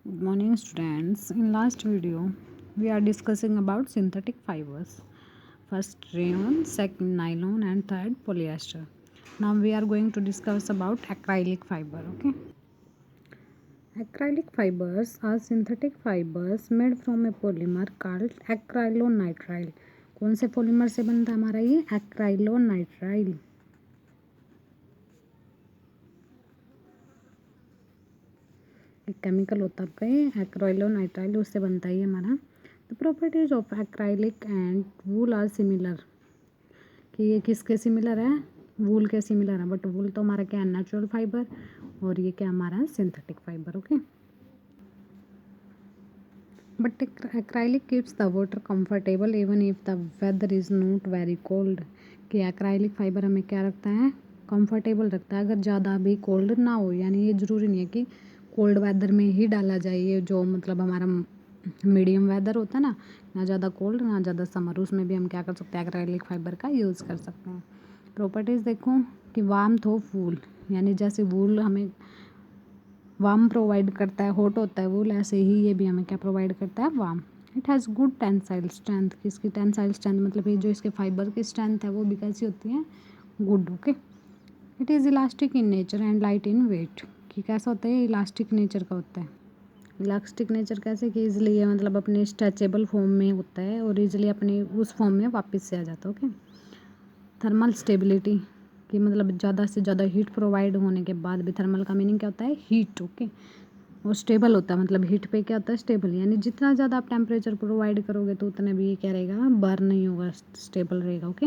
Good morning, students. In last video, we are discussing about synthetic fibers. First rayon, second nylon, and third polyester. Now we are going to discuss about acrylic fiber. Okay. Acrylic fibers are synthetic fibers made from a polymer called acrylonitrile. कौन से polymer से बनता है हमारा ये acrylonitrile? एक chemical होता है आपका ये एक्राइलोनाइट्राइल, उससे बनता है ये हमारा. The properties of acrylic and wool are similar. कि ये किसके सिमिलर है? वूल के सिमिलर है. बट वूल तो हमारा क्या है? Natural fibre. और ये क्या हमारा? Synthetic fibre. Okay. But acrylic keeps the water comfortable even if the weather is not very cold. कि एक्राइलिक फाइबर हमें क्या रखता है? कंफर्टेबल रखता है. अगर ज़्यादा भी कोल्ड ना हो, यानी ये ज़रूरी नहीं है कि कोल्ड वेदर में ही डाला जाए. ये जो मतलब हमारा मीडियम वेदर होता है ना ज़्यादा कोल्ड ना ज़्यादा समर, उसमें भी हम क्या कर सकते हैं? एक्राइलिक फाइबर का यूज़ कर सकते हैं. प्रॉपर्टीज़ देखो कि वार्मथ ऑफ वूल, यानी जैसे वूल हमें वार्म प्रोवाइड करता है, हॉट होता है वूल, ऐसे ही ये भी हमें क्या प्रोवाइड करता है? Warm. It has good tensile strength. किसकी टेंसाइल स्ट्रेंथ? मतलब ये जो इसके फाइबर की स्ट्रेंथ है वो भी कैसी होती है? Good. Okay. It is elastic in nature and light in weight. कि कैसा होता है? इलास्टिक नेचर का होता है. इलास्टिक नेचर कैसे? कि ईजिली ये मतलब अपने स्ट्रेचेबल फॉर्म में होता है और ईजिली अपने उस फॉर्म में वापस से आ जाता है. ओके. थर्मल स्टेबिलिटी, कि मतलब ज़्यादा से ज़्यादा हीट प्रोवाइड होने के बाद भी, थर्मल का मीनिंग क्या होता है? हीट. ओके. और स्टेबल होता है, मतलब हीट पे क्या होता है? स्टेबल. यानी जितना ज़्यादा आप टेम्परेचर प्रोवाइड करोगे तो उतने भी क्या रहेगा? बर्न नहीं होगा, स्टेबल रहेगा. Okay.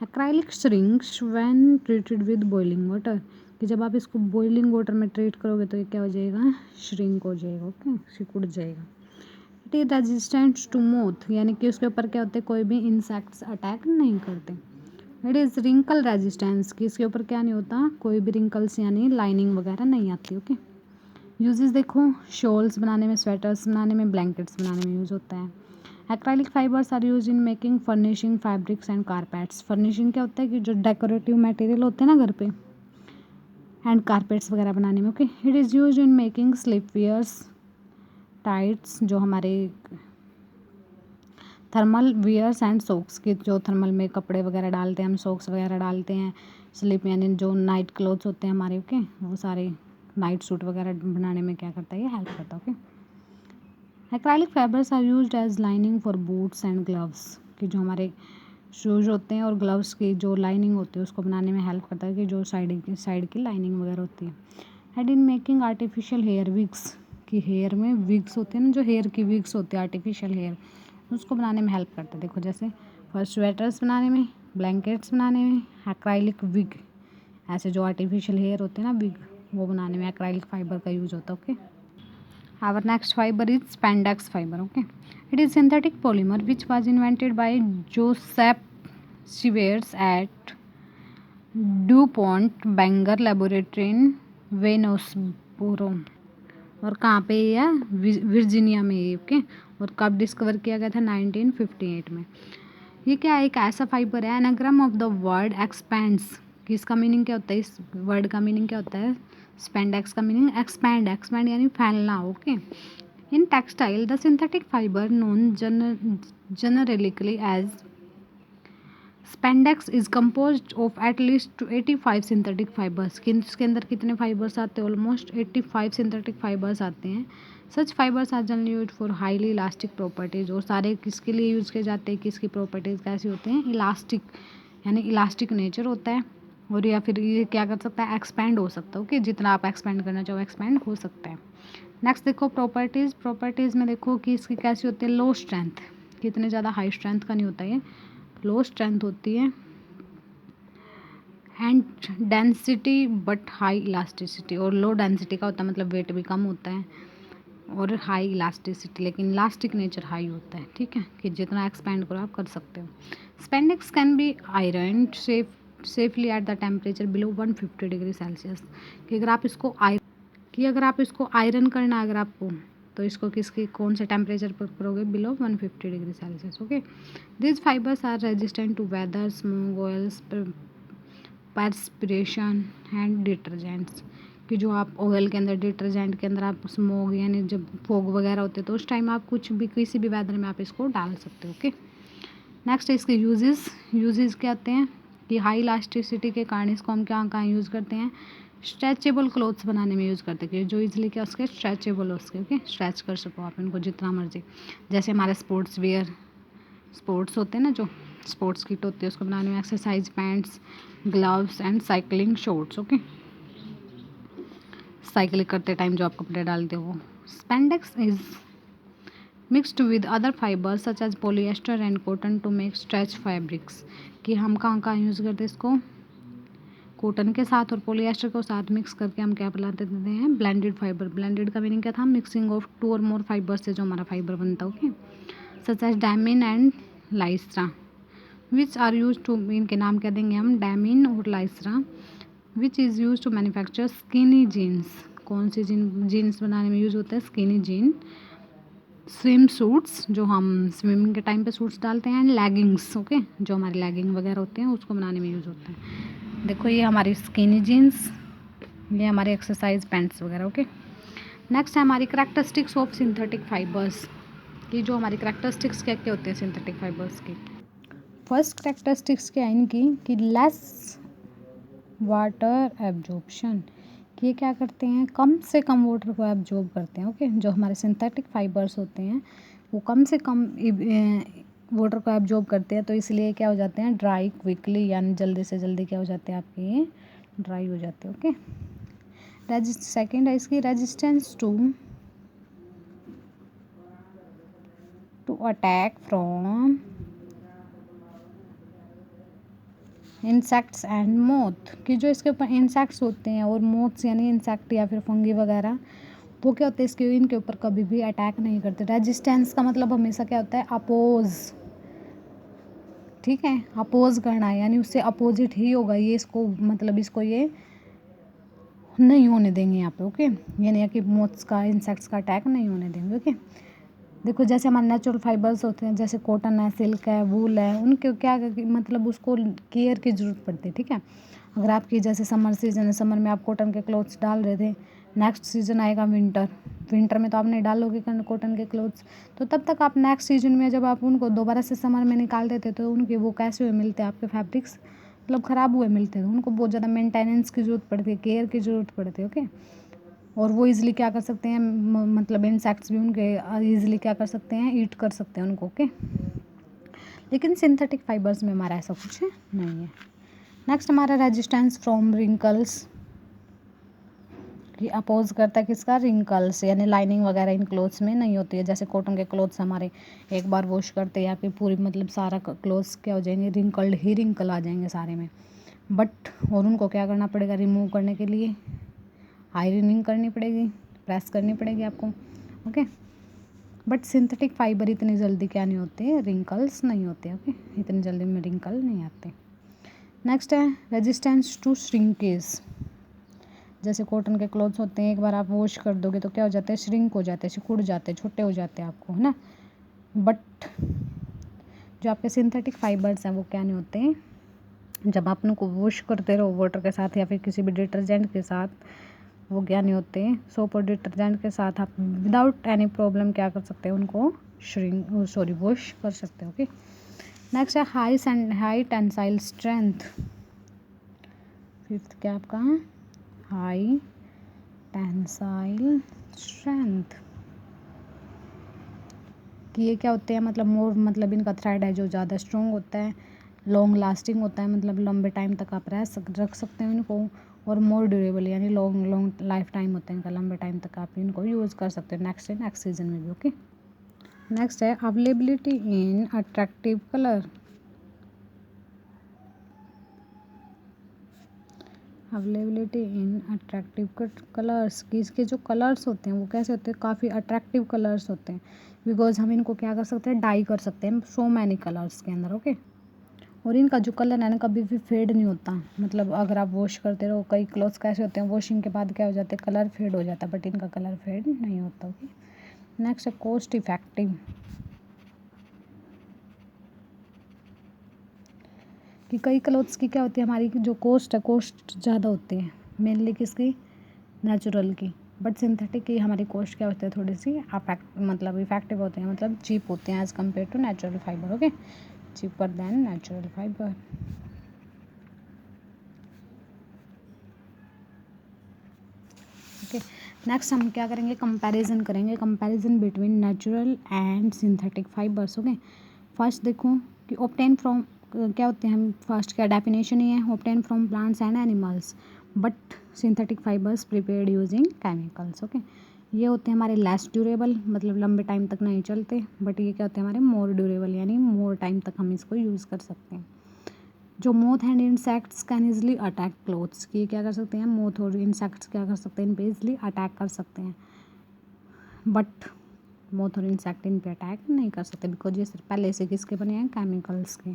Acrylic shrinks when treated with boiling water. कि जब आप इसको बॉइलिंग वाटर में ट्रीट करोगे तो ये क्या हो जाएगा? श्रिंक हो जाएगा. ओके. सिकुड़ जाएगा. It is resistant to moth, यानी कि उसके ऊपर क्या होते हैं? कोई भी इंसेक्ट्स अटैक नहीं करते. इट इज़ रिंकल रेजिस्टेंस, कि इसके ऊपर क्या नहीं होता? कोई भी रिंकल्स यानी लाइनिंग वगैरह नहीं आती. ओके. यूजेस देखो, शॉल्स बनाने में, स्वेटर्स बनाने में, ब्लैंकेट्स बनाने में यूज़ होता है. Acrylic fibres are use in making furnishing fabrics and carpets. Furnishing क्या होता है? कि जो डेकोरेटिव मटेरियल होते हैं ना घर पे, एंड कारपेट्स वगैरह बनाने में. Okay. It is use in making sleep wears, tights, जो हमारे थर्मल वियर्स एंड सॉक्स, के जो थर्मल में कपड़े वगैरह डालते हैं हम, सॉक्स वगैरह डालते हैं. स्लीप यानी जो नाइट क्लोथ्स होते हैं हमारे. ओके. वो सारे नाइट सूट वगैरह बनाने में क्या करता है? ये हेल्प करता है. Okay. Acrylic fibres are used as lining for boots and gloves. कि जो हमारे शूज़ होते हैं और ग्लव्स की जो लाइनिंग होती है उसको बनाने में हेल्प करता है. कि जो साइड की लाइनिंग वगैरह होती है. And in making artificial hair wigs. कि हेयर में विग्स होते हैं ना, जो हेयर की विग्स होती है आर्टिफिशियल हेयर, उसको बनाने में हेल्प करता है. देखो जैसे फर्स्ट स्वेटर्स बनाने में, ब्लैंकेट्स बनाने में एक्राइलिक विग, ऐसे जो आर्टिफिशियल हेयर होते हैं ना विग, वो बनाने में एक्राइलिक फाइबर का यूज़ होता है. Okay. Our next fibre is spandex fibre. Okay. It is synthetic polymer which was invented by Joseph Shivers at DuPont Benger laboratory in Waynesboro. और कहाँ पे ये है? वर्जीनिया में ये. ओके. और कब डिस्कवर किया गया था? 1958 में. ये क्या है? एक ऐसा फाइबर है. Anagram of the word expands. कि इसका मीनिंग क्या होता है? इस वर्ड का मीनिंग क्या होता है? स्पेंडेक्स का मीनिंग एक्सपैंड. एक्सपैंड यानी फैलना. Okay. In textile the synthetic fibre known generically as spandex is compose of at least 85 synthetic fibres. इसके अंदर कितने फाइबर्स आते हैं? ऑलमोस्ट 85 सिंथेटिक फाइबर्स आते हैं. Such fibres are generally use for highly elastic properties. और सारे किसके लिए यूज़ किए जाते हैं? कि इसकी प्रॉपर्टीज़ कैसी होते हैं? इलास्टिक, यानी इलास्टिक नेचर होता है. और या फिर ये क्या कर सकता है? एक्सपैंड हो सकता है. ओके. जितना आप एक्सपैंड करना चाहो एक्सपैंड हो सकता है. नेक्स्ट देखो प्रॉपर्टीज़ में देखो कि इसकी कैसी होती है? लो स्ट्रेंथ. कितने ज़्यादा हाई स्ट्रेंथ का नहीं होता ये, लो स्ट्रेंथ होती है. And density but high elasticity. और लो डेंसिटी का होता है मतलब वेट भी कम होता है. और हाई इलास्टिसिटी, लेकिन इलास्टिक नेचर हाई होता है. ठीक है. कि जितना एक्सपैंड करो आप कर सकते हो. Spandex can be iron safely at the temperature below 150 degree Celsius. कि अगर आप इसको आयरन करना है अगर आपको, तो इसको किसकी कौन से टेम्परेचर पर करोगे? Below 150 degree Celsius. Okay. This fibres are resistant to weather, smoke, oils, perspiration and detergents. कि जो आप ऑयल के अंदर, डिटर्जेंट के अंदर आप स्मोक यानी जब फोग वगैरह होते हैं तो उस टाइम आप कुछ भी किसी भी वेदर में आप इसको डाल सकते हो। ओके, नेक्स्ट है इसके यूजेस क्या होते हैं कि हाई इलास्टिसिटी के कारण इसको हम क्या कहाँ यूज़ करते हैं, स्ट्रेचेबल क्लोथ्स बनाने में यूज़ करते हैं कि जो इजीली क्या उसके स्ट्रेचेबल हो उसके, ओके, स्ट्रेच कर सको आप इनको जितना मर्जी। जैसे हमारे स्पोर्ट्स वेयर, स्पोर्ट्स होते हैं ना, जो स्पोर्ट्स किट होती है उसको बनाने में, exercise pants, gloves and cycling shorts. Okay, cycling करते टाइम जो आप कपड़े डालते हो वो। Spandex is mixed with other fibres such as polyester and cotton to make stretch fabrics, कि हम कहाँ कहाँ यूज़ करते हैं इसको, कॉटन के साथ और पोलिएस्टर को साथ मिक्स करके हम क्या बनाते देते हैं, ब्लेंडेड फाइबर। ब्लेंडेड का मीनिंग क्या था, मिक्सिंग ऑफ 2 और मोर फाइबर से जो हमारा फाइबर बनता है। Okay, such as diamine and Lycra which are use to, इनके नाम क्या देंगे हम, डायमिन और Lycra, which is use to manufacture skinny jeans. कौन सी जीन्स बनाने में यूज़ होता है, स्किनी जीन, स्विम सूट्स जो हम स्विमिंग के टाइम पे सूट्स डालते हैं, एंड लेगिंग्स। ओके, जो हमारे लेगिंग वगैरह होते हैं उसको बनाने में यूज़ होता है। देखो ये हमारी स्किनी जीन्स, ये हमारे एक्सरसाइज पैंट्स वगैरह। ओके, नेक्स्ट है हमारी करैक्टरिस्टिक्स ऑफ सिंथेटिक फाइबर्स, कि जो हमारी करैक्टरिस्टिक्स क्या क्या होते हैं सिंथेटिक फाइबर्स की। फर्स्ट करैक्टरिस्टिक्स क्या है इनकी कि लेस वाटर एब्जॉर्प्शन, कि ये क्या करते हैं, कम से कम वाटर को एब्जॉर्ब करते हैं। ओके, जो हमारे सिंथेटिक फाइबर्स होते हैं वो कम से कम वाटर को एब्जॉर्ब करते हैं, तो इसलिए क्या हो जाते हैं, ड्राई क्विकली, यानी जल्दी से जल्दी क्या हो जाते हैं आपके, ये ड्राई हो जाते हैं। ओके, सेकेंड है इसकी resistance to attack from insects and moth, कि जो इसके ऊपर इंसेक्ट्स होते हैं और मोथ्स यानी इंसेक्ट या फिर फंगी वगैरह, वो क्या होते हैं इसके, इनके ऊपर कभी भी अटैक नहीं करते। रेजिस्टेंस का मतलब हमेशा क्या होता है, अपोज, ठीक है, अपोज करना है, यानी उससे अपोजिट ही होगा ये, इसको मतलब इसको ये नहीं होने देंगे यहाँ पे। ओके, ये नहीं है कि मोथ्स का, इंसेक्ट्स का अटैक नहीं होने देंगे। ओके, देखो जैसे हमारे नेचुरल फाइबर्स होते हैं, जैसे कॉटन है, सिल्क है, वूल है, उनके क्या मतलब उसको केयर की ज़रूरत पड़ती है। ठीक है, अगर आपकी जैसे समर सीजन है, समर में आप कॉटन के क्लोथ्स डाल रहे थे, नेक्स्ट सीजन आएगा विंटर, विंटर में तो आप नहीं डालोगे कॉटन के क्लोथ्स, तो तब तक आप नेक्स्ट सीजन में जब आप उनको दोबारा से समर में निकाल देते तो उनके वो कैसे हुए मिलते, आपके फैब्रिक्स मतलब ख़राब हुए मिलते थे, उनको बहुत ज़्यादा मेंटेनेंस की ज़रूरत पड़ती है, केयर की ज़रूरत पड़ती है। ओके, और वो इजीली क्या कर सकते हैं, मतलब इंसेक्ट्स भी उनके इजीली क्या कर सकते हैं, ईट कर सकते हैं उनको। ओके, लेकिन सिंथेटिक फाइबर्स में हमारा ऐसा कुछ नहीं है। नेक्स्ट हमारा रेजिस्टेंस फ्रॉम रिंकल्स, कि अपोज करता है किसका, रिंकल्स, यानी लाइनिंग वगैरह इन क्लोथ्स में नहीं होती है। जैसे कॉटन के क्लोथ्स हमारे एक बार वॉश करते हैं या फिर पूरी मतलब सारा क्लोथ्स क्या हो जाएंगे, रिंकल्ड ही रिंकल आ जाएंगे सारे में, बट और उनको क्या करना पड़ेगा, रिमूव करने के लिए आयरनिंग करनी पड़ेगी, प्रेस करनी पड़ेगी आपको। ओके, बट सिंथेटिक फाइबर इतनी जल्दी क्या नहीं होते, रिंकल्स नहीं होते। ओके, इतनी जल्दी में रिंकल नहीं आते। नेक्स्ट है रेजिस्टेंस टू श्रिंकेज, जैसे कॉटन के क्लोथ्स होते हैं, एक बार आप वॉश कर दोगे तो क्या हो जाते हैं, श्रिंक हो जाते हैं, सिकुड़ जाते हैं, छोटे हो जाते हैं आपको, है ना, बट जो आपके सिंथेटिक फाइबर्स हैं वो क्या नहीं होते, जब आप उनको वॉश करते रहो वाटर के साथ या फिर किसी भी डिटर्जेंट के साथ, वो क्या नहीं होते, सोप और डिटर्जेंट के साथ आप विदाउट एनी प्रॉब्लम क्या कर सकते हैं, उनको वॉश कर सकते हो। ओके, नेक्स्ट है हाई टेंसाइल स्ट्रेंथ, फिफ्थ क्या आपका, हाई टेंसाइल स्ट्रेंथ, कि ये क्या होते हैं, मतलब मोर मतलब इनका थ्रेड है जो ज़्यादा स्ट्रॉन्ग होता है, लॉन्ग लास्टिंग होता है, मतलब लंबे टाइम तक आप रख सकते हैं इनको, और मोर ड्यूरेबल यानी लॉन्ग लाइफ टाइम होता है इनका, लंबे टाइम तक आप इनको यूज़ कर सकते हैं नेक्स्ट सीजन में भी। ओके, नेक्स्ट है अवेलेबिलिटी इन अट्रैक्टिव कलर, अवेलेबिलिटी इन अट्रैक्टिव कलर्स, कि इसके जो कलर्स होते हैं वो कैसे होते हैं, काफ़ी अट्रैक्टिव कलर्स होते हैं, बिकॉज हम इनको क्या कर सकते हैं, डाई कर सकते हैं सो मैनी कलर्स के अंदर। ओके, और इनका जो कलर है ना कभी भी फेड नहीं होता, मतलब अगर आप वॉश करते रहो, कई क्लोथ्स कैसे होते हैं वॉशिंग के बाद क्या हो जाते हैं, कलर फेड हो जाता है, बट इनका कलर फेड नहीं होता। ओके, नेक्स्ट है कॉस्ट इफेक्टिव, कि कई क्लोथ्स की क्या होती है, हमारी जो कॉस्ट है, कॉस्ट ज़्यादा होती है, मेनली किसकी, नेचुरल की। बट सिंथेटिक की हमारी कॉस्ट क्या होती है, थोड़ी सी मतलब इफेक्टिव होते हैं, मतलब चीप होते हैं as compare to natural fibre. Okay, cheaper than natural fibre. Okay, next हम क्या करेंगे, कंपैरिजन करेंगे, comparison between natural and synthetic fibres. Okay, first देखो कि ऑब्टेन फ्रॉम क्या होते हैं, हम फर्स्ट क्या डेफिनेशन ही है, obtain from plants and animals, but synthetic fibres prepared using chemicals. Okay, ये होते हैं हमारे लेस ड्यूरेबल, मतलब लंबे टाइम तक नहीं चलते, बट ये क्या होते हैं हमारे मोर ड्यूरेबल, यानी मोर टाइम तक हम इसको यूज़ कर सकते हैं। जो moth and insects can easily attack clothes, की क्या कर सकते हैं, मोथ और इंसेक्ट्स क्या कर सकते हैं, इन पे इजली अटैक कर सकते हैं, बट मोथ और इंसेक्ट इन पे अटैक नहीं कर सकते, बिकॉज ये सिर्फ पहले से किसके बने हैं, केमिकल्स के।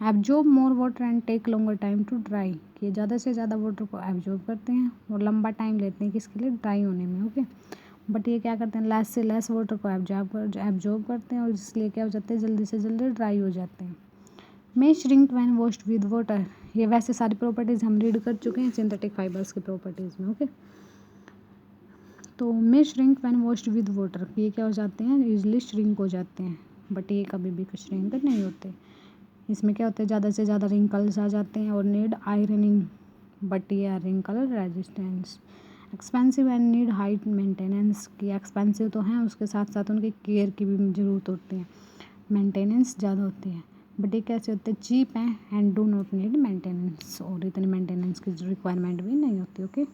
Absorb more water and take longer time to dry, कि ये ज़्यादा से ज़्यादा वाटर को एब्जॉर्ब करते हैं और लंबा टाइम लेते हैं किसके लिए, ड्राई होने में। ओके, बट ये क्या करते हैं, लेस से लेस वाटर को एब्जॉर्ब करते हैं और इसलिए क्या हो जाते हैं, जल्दी से जल्दी ड्राई हो जाते हैं। May shrink when washed with water, ये वैसे सारी प्रॉपर्टीज़ हम रीड कर चुके हैं सिंथेटिक फाइबर्स की प्रॉपर्टीज़ में। ओके, तो may shrink when washed with water, ये क्या हो जाते हैं, ईजिली श्रिंक हो जाते हैं, बट ये कभी भी श्रिंक नहीं होते। इसमें क्या होता है, ज़्यादा से ज़्यादा रिंकल्स आ जाते हैं और नीड आयरनिंग, बट ये are wrinkle resistance. Expensive and need high maintenance, की एक्सपेंसिव तो हैं, उसके साथ साथ उनकी केयर की भी ज़रूरत होती है, मेंटेनेंस ज़्यादा होती है, बट ये कैसे होते हैं, चीप हैं and do not need maintenance, और इतनी मेंटेनेंस की रिक्वायरमेंट भी नहीं होती। ओके।